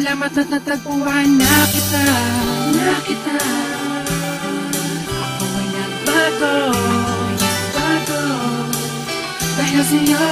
Salamat at natagpuan na kita. Ako ay nagbago, dahil sa'yo.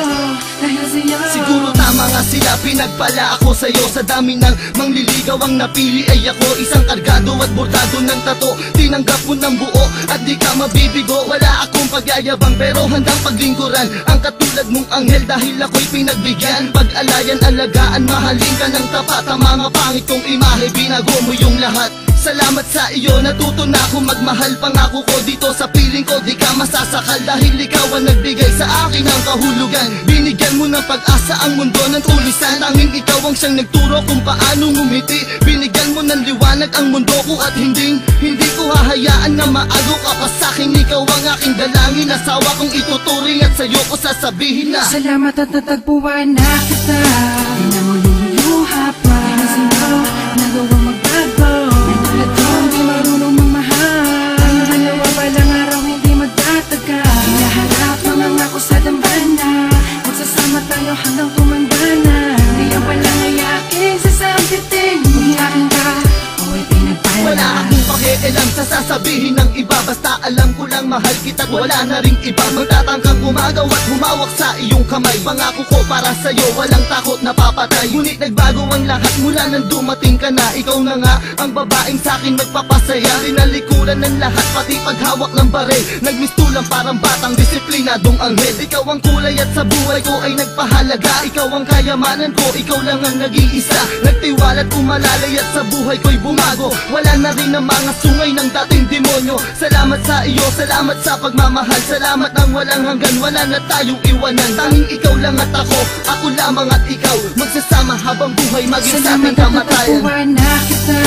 Siguro tama nga sila, pinagpala ako sa'yo. Sa dami ng mangliligaw ang napili ay ako. Isang kargado at bordado ng tato. Tinanggap mo ng buo at di ka mabibigo. Wala akong pagyayabang pero handang paglingkuran ang katulad mong anghel dahil ako'y pinagbigyan. Pag-alayan, alagaan, mahalin ka ng tapat. Ang mga pangit kong imahe, binago mo yung lahat. Salamat sa iyo, natuto na ako magmahal. Pangako ko dito sa piling ko, di ka masasakal. Dahil ikaw ang nagbigay sa akin ng kahulugan. Binigyan mo ng pag-asa ang mundo ng tulisan. Tanging ikaw ang siyang nagturo kung paano ngumiti. Binigyan mo ng liwanag ang mundo ko at hindi ko hahayaan na maago ka pa sa'kin. Ikaw ang aking dalangin, asawa kong ituturing at sa'yo ko sasabihin na salamat at natagpuan na kita. Di na mo luluha pa, dahil sa'yo nagawang magbago. Natulad ko hindi marunong magmahal. Ang dalawa palang araw hindi magtataga. Hinaharap mangangako sa dambana, magsasama tayo hanggang tumanda na. Di ang palang ayaking sasampitin. Umiyakin ka, ako'y pinagpala. wala akong pakialam sa sasabihin ng iba. Basta alam ko lang mahal kita, wala na ring iba. Magtatangkang gumagaw at humawak sa iyong kamay. Pangako ko para sa'yo, walang takot na papatay. Ngunit nagbago ang lahat mula nang dumating ka na. Ikaw na nga ang babaeng sa'kin magpapasaya. Tinalikuran ng lahat, pati paghawak ng baril. Nagmistulang parang batang disiplinadong anghel. Ikaw ang kulay at sa buhay ko ay nagpahalaga. Ikaw ang kayamanan ko, ikaw lang ang nag-iisa. Nagtiwala't umalalay at sa buhay ko'y bumago. Wala na rin ang mga sungay ng dating demonyo. Salamat sa iyo, salamat sa pagmamahal. Salamat ang walang hanggan, wala na tayong iwanan. Tanging ikaw lang at ako lamang at ikaw. Magsasama habang buhay, maging sa ating kamatayan. Salamat at natagpuan na kita.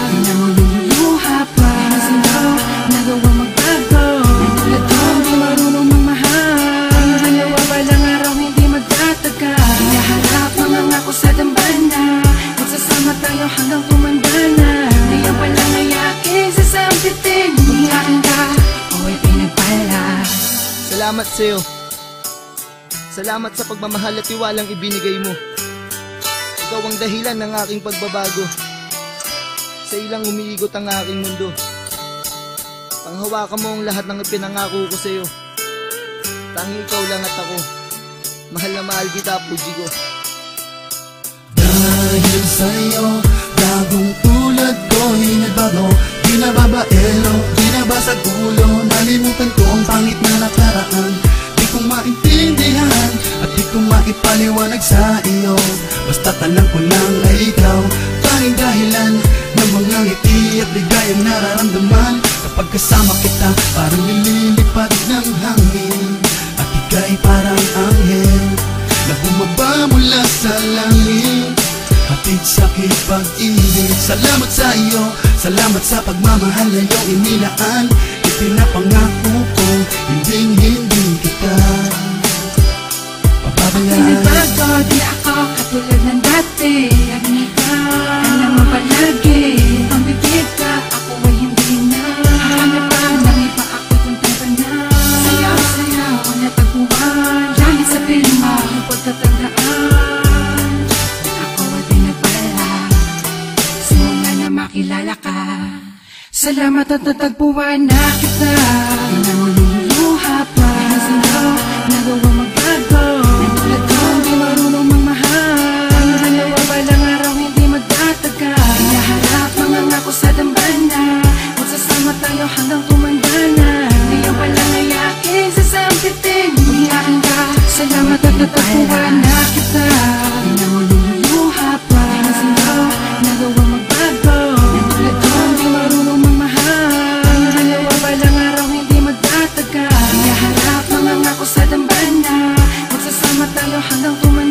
Di na mo luluha pa, dahil sa'yo nagawang magbago. Natulad ko hindi marunong magmahal. Ang dalawa palang araw hindi magtataga. Hinaharap mangangako sa dambana, magsasama tayo hanggang tumanda na. Di ang palang ayaking sasampitin. Umiyakin ka, ako'y pinagpala. Salamat sa'yo. Salamat sa pagmamahal at tiwalang ibinigay mo. Ikaw ang dahilan ng aking pagbabago. Sa ilang umiigot ang aking mundo. Panghawakan mo ang lahat ng ipinangako ko sa'yo. Tanging ikaw lang at ako. Mahal na mahal kita, Puji ko. Dahil sa'yo, gagong tulad ko'y nagbago. Di na babaero, di na basag ulo. Nalimutan ko ang pangit na nakaraan. Di ko maintindihan at di ko maipaliwanag sa iyo. Basta't alam ko lang ay ikaw, tanging dahilan ng mga ngiti at ligayang nararamdaman. Kapag kasama kita, parang nililipad ng hangin. At ika'y parang anghel na bumaba mula sa langit. Hatid sa pag-ibig. Salamat sa iyo, salamat sa pagmamahal na iyong inilaan. Ipinapangako ko, hindi kita pababayaan. Pinibago, di ako katulad ng dati. Alam mo palagi, ang bibig ka, ako ay hindi na. Hanap pa ng iba, ako'y kontenta na. Sayaw, ang natagpuan. Dahil sa pilma, ang pagtatandaan. Ako ay pinagpala, simula na makilala ka. Salamat at natagpuan na kita. Di na mo luluha pa, dahil sa'yo nagawang magbago. Natulad ko hindi marunong magmahal. Ang dalawa palang araw hindi magtataga. Hinaharap mangangako sa dambana, magsasama tayo hanggang tumanda na. Di ang palang ayaking sasampitin. Umiyakin ka, salamat at natagpuan na kita. Di na mo luluha pa, dahil sa'yo nagawang magbago. Natulad ko hindi marunong magmahal. Ang dalawa palang araw hindi magtataga. Hinaharap mangangako sa dambana, magsasama tayo hanggang tumanda.